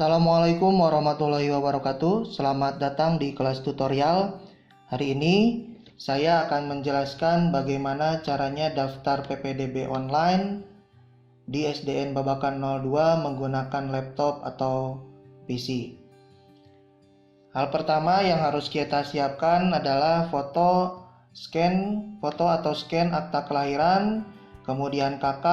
Assalamualaikum warahmatullahi wabarakatuh. Selamat datang di kelas tutorial. Hari ini saya akan menjelaskan bagaimana caranya daftar PPDB online di SDN Babakan 02 menggunakan laptop atau PC. Hal pertama yang harus kita siapkan adalah foto atau scan akta kelahiran, kemudian KK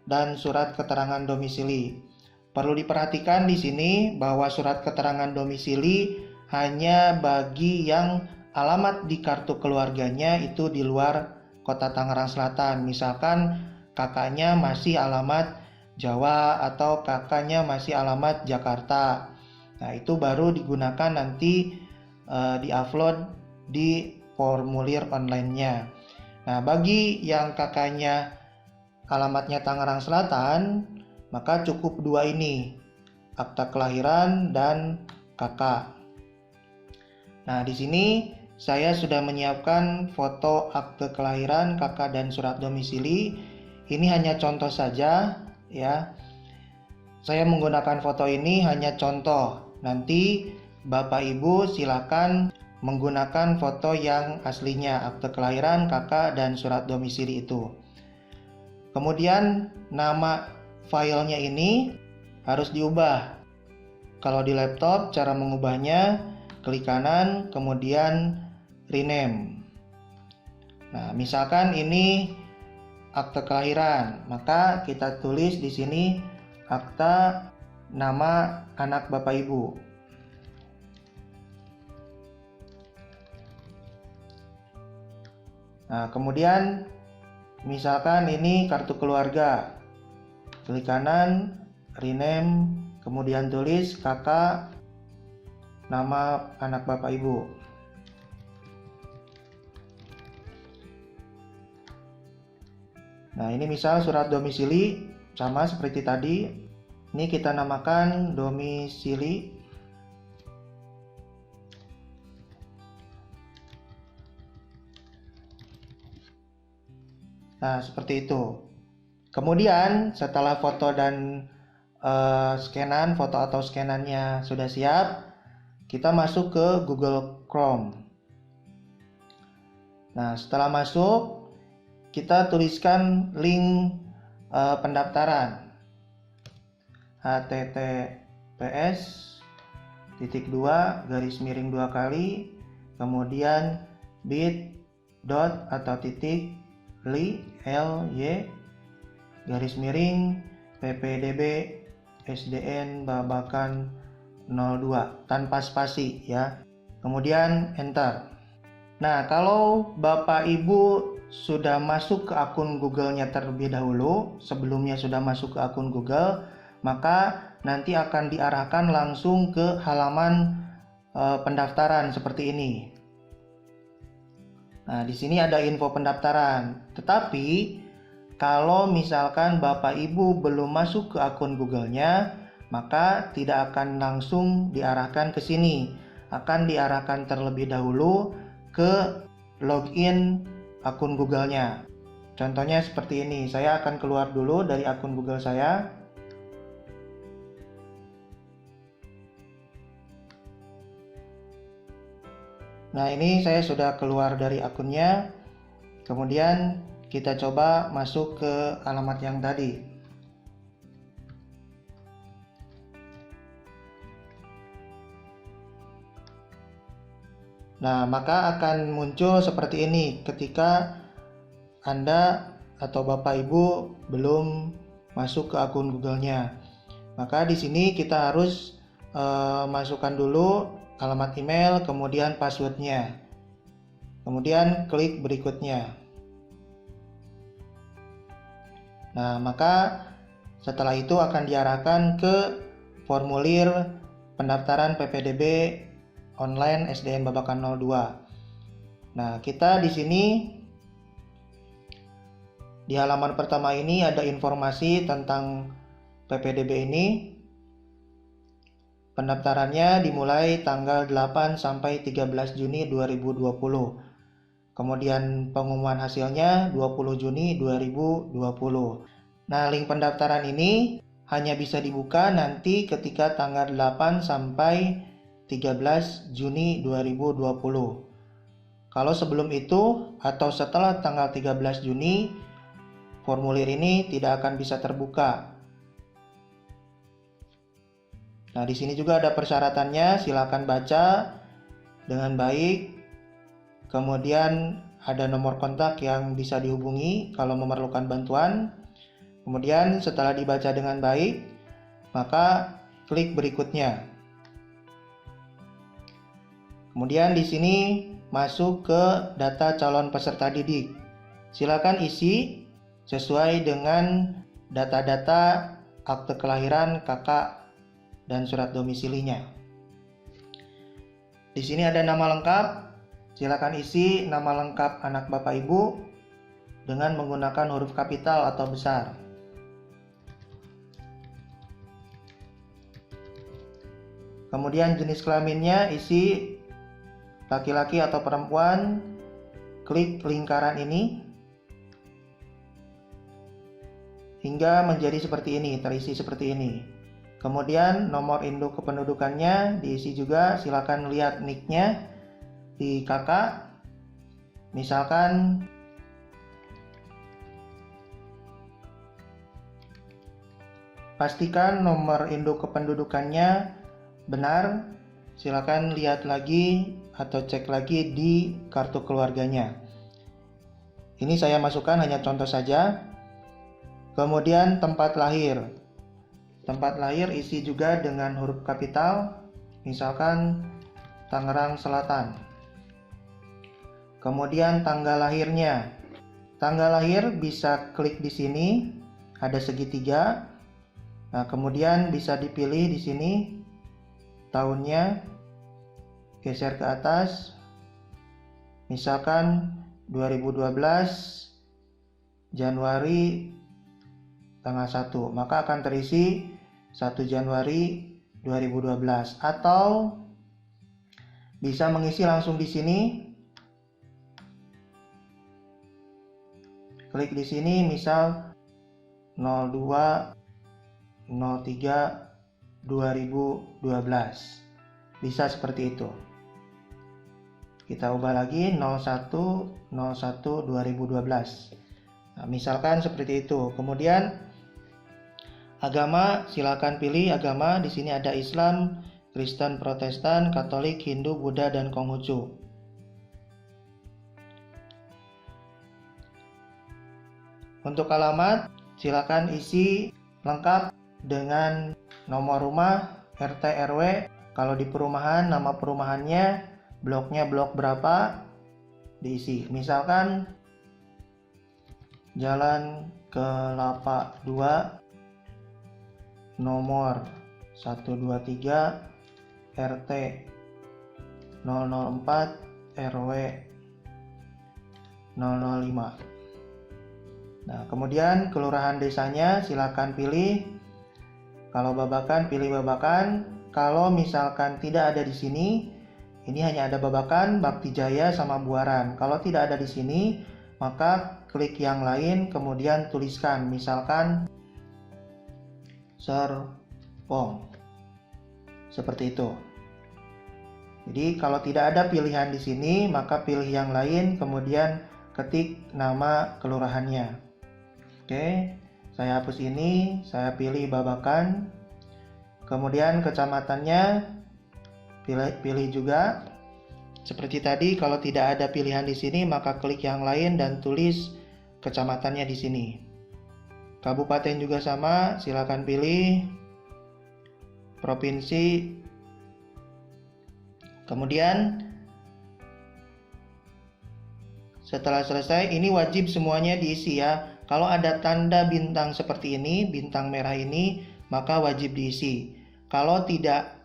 dan surat keterangan domisili. Perlu diperhatikan di sini bahwa surat keterangan domisili hanya bagi yang alamat di kartu keluarganya itu di luar Kota Tangerang Selatan. Misalkan kakaknya masih alamat Jawa atau kakaknya masih alamat Jakarta. Nah, itu baru digunakan nanti di-upload di formulir online-nya. Nah, bagi yang kakaknya alamatnya Tangerang Selatan, maka cukup dua ini, akta kelahiran dan KK. Nah, di sini saya sudah menyiapkan foto akte kelahiran, KK dan surat domisili. Ini hanya contoh saja ya. Saya menggunakan foto ini hanya contoh. Nanti Bapak Ibu silakan menggunakan foto yang aslinya, akte kelahiran, KK dan surat domisili itu. Kemudian nama filenya ini harus diubah. Kalau di laptop, cara mengubahnya klik kanan, kemudian rename. Nah, misalkan ini akte kelahiran, maka kita tulis di sini akta nama anak Bapak Ibu. Nah, kemudian misalkan ini kartu keluarga. Klik kanan, rename, kemudian tulis KK nama anak Bapak Ibu. Nah, ini misal surat domisili sama seperti tadi. Ini kita namakan domisili. Nah, seperti itu. Kemudian setelah foto dan foto atau scanannya sudah siap, kita masuk ke Google Chrome. Nah, setelah masuk, kita tuliskan link pendaftaran. https://2 kali, kemudian bit.ly/PPDB SDN Babakan 02 tanpa spasi ya. Kemudian enter. Nah, kalau Bapak Ibu sudah masuk ke akun Google-nya terlebih dahulu, sebelumnya sudah masuk ke akun Google, maka nanti akan diarahkan langsung ke halaman pendaftaran seperti ini. Nah, di sini ada info pendaftaran. Tetapi kalau misalkan Bapak Ibu belum masuk ke akun Google-nya, maka tidak akan langsung diarahkan ke sini. Akan diarahkan terlebih dahulu ke login akun Google-nya. Contohnya seperti ini. Saya akan keluar dulu dari akun Google saya. Nah, ini saya sudah keluar dari akunnya. Kemudian kita coba masuk ke alamat yang tadi. Nah, maka akan muncul seperti ini ketika Anda atau Bapak Ibu belum masuk ke akun Google-nya. Maka di sini kita harus masukkan dulu alamat email, kemudian passwordnya. Kemudian klik berikutnya. Nah, maka setelah itu akan diarahkan ke formulir pendaftaran PPDB online SDN Babakan 02. Nah, kita di sini di halaman pertama ini ada informasi tentang PPDB ini. Pendaftarannya dimulai tanggal 8 sampai 13 Juni 2020. Kemudian pengumuman hasilnya 20 Juni 2020. Nah, link pendaftaran ini hanya bisa dibuka nanti ketika tanggal 8 sampai 13 Juni 2020. Kalau sebelum itu atau setelah tanggal 13 Juni, formulir ini tidak akan bisa terbuka. Nah, di sini juga ada persyaratannya, silakan baca dengan baik. Kemudian ada nomor kontak yang bisa dihubungi kalau memerlukan bantuan. Kemudian setelah dibaca dengan baik, maka klik berikutnya. Kemudian di sini masuk ke data calon peserta didik. Silakan isi sesuai dengan data-data akte kelahiran kakak dan surat domisilinya. Di sini ada nama lengkap. Silakan isi nama lengkap anak Bapak Ibu dengan menggunakan huruf kapital atau besar. Kemudian jenis kelaminnya isi laki-laki atau perempuan, klik lingkaran ini hingga menjadi seperti ini, terisi seperti ini. Kemudian nomor induk kependudukannya diisi juga, silakan lihat nicknya di kakak. Misalkan pastikan nomor induk kependudukannya benar, silakan lihat lagi atau cek lagi di kartu keluarganya. Ini saya masukkan hanya contoh saja. Kemudian tempat lahir. Tempat lahir isi juga dengan huruf kapital, misalkan Tangerang Selatan. Kemudian tanggal lahirnya. Tanggal lahir bisa klik di sini, ada segitiga. Nah, kemudian bisa dipilih di sini tahunnya, geser ke atas, misalkan 2012 Januari tanggal 1, maka akan terisi 1 Januari 2012. Atau bisa mengisi langsung di sini, klik di sini misal 02 03 2012, bisa seperti itu. Kita ubah lagi 01 01 2012. Nah, misalkan seperti itu. Kemudian agama, silakan pilih agama. Di sini ada Islam, Kristen, Protestan, Katolik, Hindu, Buddha, dan Konghucu. Untuk alamat, silakan isi lengkap dengan nomor rumah, RT, RW. Kalau di perumahan, nama perumahannya, bloknya blok berapa, diisi. Misalkan Jalan Kelapa 2, nomor 123, RT 004, RW 005. Nah, kemudian kelurahan desanya silakan pilih. Kalau Babakan, pilih Babakan. Kalau misalkan tidak ada di sini, ini hanya ada Babakan, Bakti Jaya, sama Buaran. Kalau tidak ada di sini, maka klik yang lain, kemudian tuliskan, misalkan Serpong. Seperti itu. Jadi kalau tidak ada pilihan di sini, maka pilih yang lain, kemudian ketik nama kelurahannya. Oke, saya hapus ini, saya pilih Babakan. Kemudian kecamatannya pilih juga. Seperti tadi, kalau tidak ada pilihan di sini, maka klik yang lain dan tulis kecamatannya di sini. Kabupaten juga sama, silakan pilih. Provinsi. Kemudian setelah selesai, ini wajib semuanya diisi ya. Kalau ada tanda bintang seperti ini, bintang merah ini, maka wajib diisi. Kalau tidak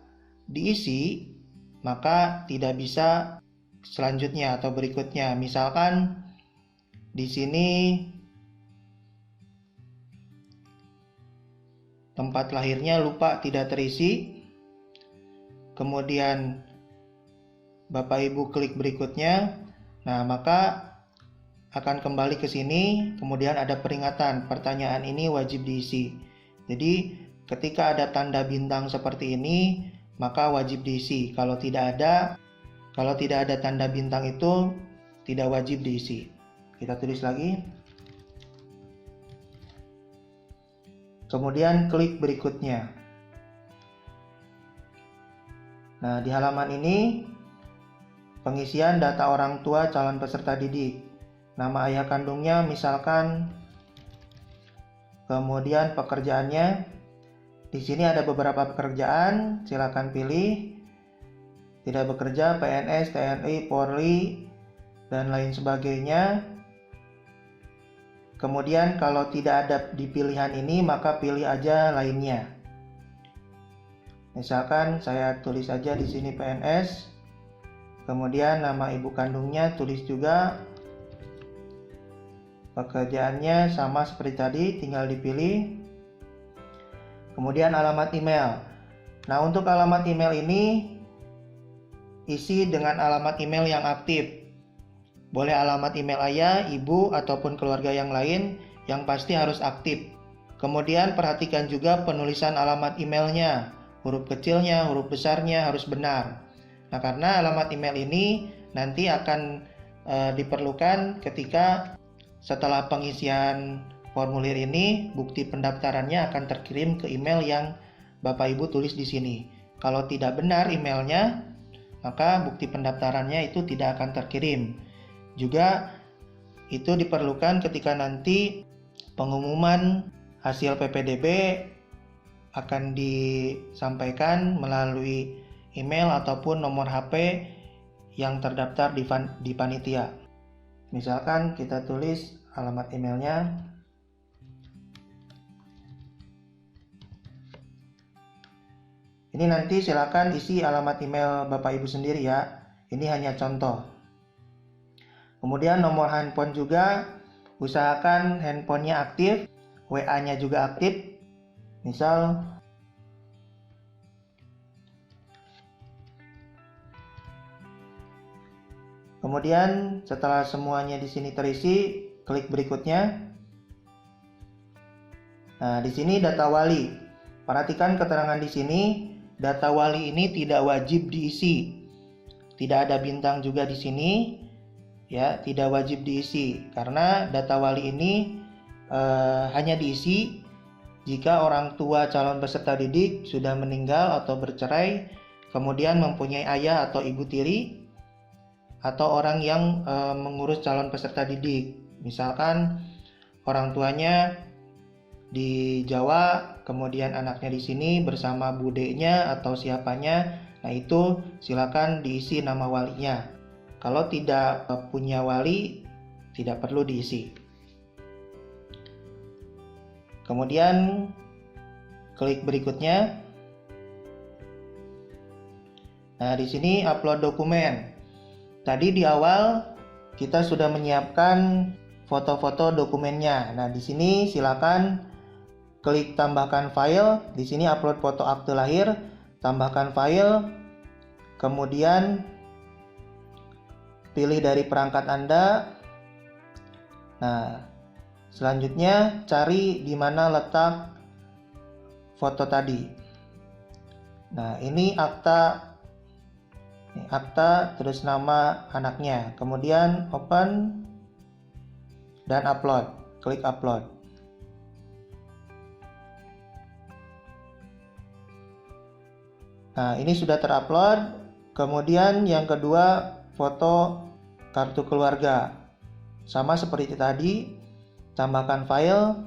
diisi, maka tidak bisa selanjutnya atau berikutnya. Misalkan di sini tempat lahirnya lupa tidak terisi. Kemudian Bapak Ibu klik berikutnya. Nah, maka akan kembali ke sini, kemudian ada peringatan, pertanyaan ini wajib diisi. Jadi ketika ada tanda bintang seperti ini, maka wajib diisi. Kalau tidak ada tanda bintang itu tidak wajib diisi. Kita tulis lagi. Kemudian klik berikutnya. Nah, di halaman ini pengisian data orang tua calon peserta didik. Nama ayah kandungnya misalkan, kemudian pekerjaannya. Di sini ada beberapa pekerjaan, silakan pilih. Tidak bekerja, PNS, TNI, Polri, dan lain sebagainya. Kemudian kalau tidak ada di pilihan ini, maka pilih aja lainnya. Misalkan saya tulis aja di sini PNS. Kemudian nama ibu kandungnya tulis juga. Pekerjaannya sama seperti tadi, tinggal dipilih. Kemudian alamat email. Nah, untuk alamat email ini isi dengan alamat email yang aktif. Boleh alamat email ayah, ibu, ataupun keluarga yang lain, yang pasti harus aktif. Kemudian perhatikan juga penulisan alamat emailnya. Huruf kecilnya, huruf besarnya harus benar. Nah, karena alamat email ini nanti akan diperlukan ketika setelah pengisian formulir ini, bukti pendaftarannya akan terkirim ke email yang Bapak Ibu tulis di sini. Kalau tidak benar emailnya, maka bukti pendaftarannya itu tidak akan terkirim. Juga itu diperlukan ketika nanti pengumuman hasil PPDB akan disampaikan melalui email ataupun nomor HP yang terdaftar di panitia. Misalkan kita tulis alamat emailnya. Ini nanti silakan isi alamat email Bapak Ibu sendiri ya. Ini hanya contoh. Kemudian nomor handphone juga, usahakan handphonenya aktif, WA-nya juga aktif. Misal kemudian setelah semuanya di sini terisi, klik berikutnya. Nah, di sini data wali. Perhatikan keterangan di sini, data wali ini tidak wajib diisi. Tidak ada bintang juga di sini. Ya, tidak wajib diisi karena data wali ini hanya diisi jika orang tua calon peserta didik sudah meninggal atau bercerai, kemudian mempunyai ayah atau ibu tiri, atau orang yang mengurus calon peserta didik. Misalkan orang tuanya di Jawa, kemudian anaknya di sini bersama budenya atau siapanya. Nah, itu silakan diisi nama walinya. Kalau tidak punya wali, tidak perlu diisi. Kemudian klik berikutnya. Nah, di sini upload dokumen. Tadi di awal kita sudah menyiapkan foto-foto dokumennya. Nah, di sini silakan klik tambahkan file. Di sini upload foto akte lahir, tambahkan file. Kemudian pilih dari perangkat Anda. Nah, selanjutnya cari di mana letak foto tadi. Nah, ini akta terus nama anaknya. Kemudian open dan upload. Klik upload. Nah, ini sudah terupload. Kemudian yang kedua, foto kartu keluarga. Sama seperti tadi, tambahkan file,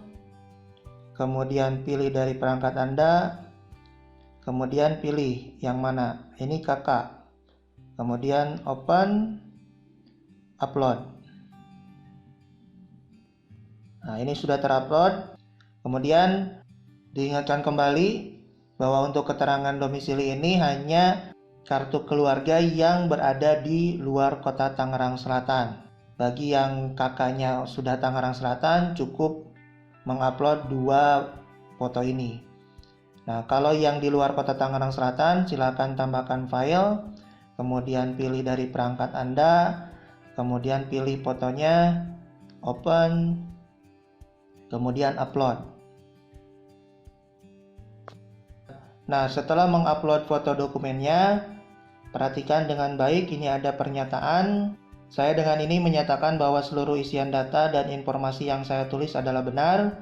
kemudian pilih dari perangkat Anda, kemudian pilih yang mana. Ini kakak. Kemudian open, upload. Nah, ini sudah terupload. Kemudian diingatkan kembali bahwa untuk keterangan domisili ini hanya kartu keluarga yang berada di luar kota Tangerang Selatan. Bagi yang kakaknya sudah Tangerang Selatan, cukup mengupload 2 foto ini. Nah, kalau yang di luar kota Tangerang Selatan, silakan tambahkan file, kemudian pilih dari perangkat Anda, kemudian pilih fotonya, open, kemudian upload. Nah, setelah mengupload foto dokumennya, perhatikan dengan baik, ini ada pernyataan. Saya dengan ini menyatakan bahwa seluruh isian data dan informasi yang saya tulis adalah benar.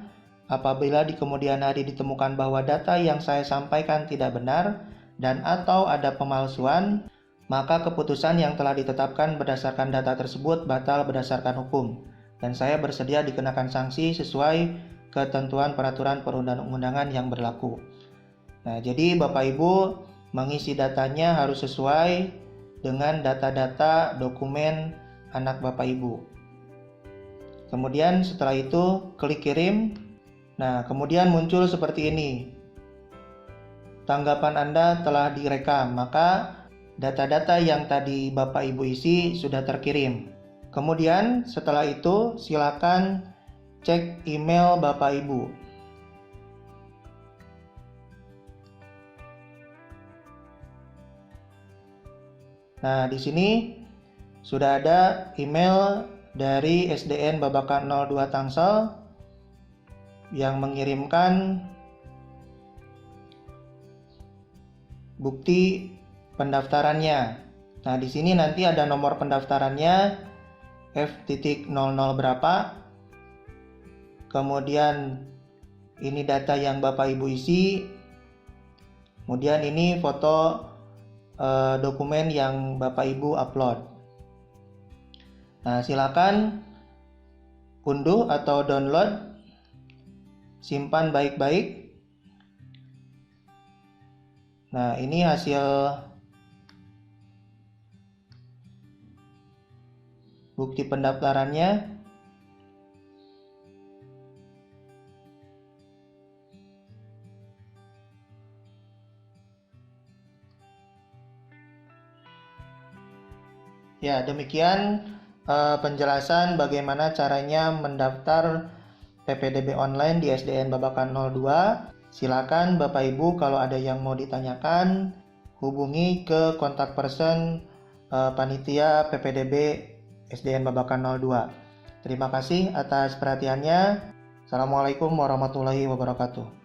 Apabila di kemudian hari ditemukan bahwa data yang saya sampaikan tidak benar dan atau ada pemalsuan, maka keputusan yang telah ditetapkan berdasarkan data tersebut batal berdasarkan hukum, dan saya bersedia dikenakan sanksi sesuai ketentuan peraturan perundang-undangan yang berlaku. Nah, jadi Bapak Ibu mengisi datanya harus sesuai dengan data-data dokumen anak Bapak Ibu. Kemudian setelah itu klik kirim. Nah, kemudian muncul seperti ini. Tanggapan Anda telah direkam, maka data-data yang tadi Bapak Ibu isi sudah terkirim. Kemudian setelah itu silakan cek email Bapak Ibu. Nah, di sini sudah ada email dari SDN Babakan 02 Tangsel yang mengirimkan bukti pendaftarannya. Nah, di sini nanti ada nomor pendaftarannya F.00 berapa. Kemudian ini data yang Bapak Ibu isi. Kemudian ini foto dokumen yang Bapak Ibu upload. Nah, silakan unduh atau download. Simpan baik-baik. Nah, ini hasil bukti pendaftarannya. Ya, demikian penjelasan bagaimana caranya mendaftar PPDB online di SDN Babakan 02. Silakan Bapak Ibu kalau ada yang mau ditanyakan, hubungi ke kontak person panitia PPDB SDN Babakan 02. Terima kasih atas perhatiannya. Assalamualaikum warahmatullahi wabarakatuh.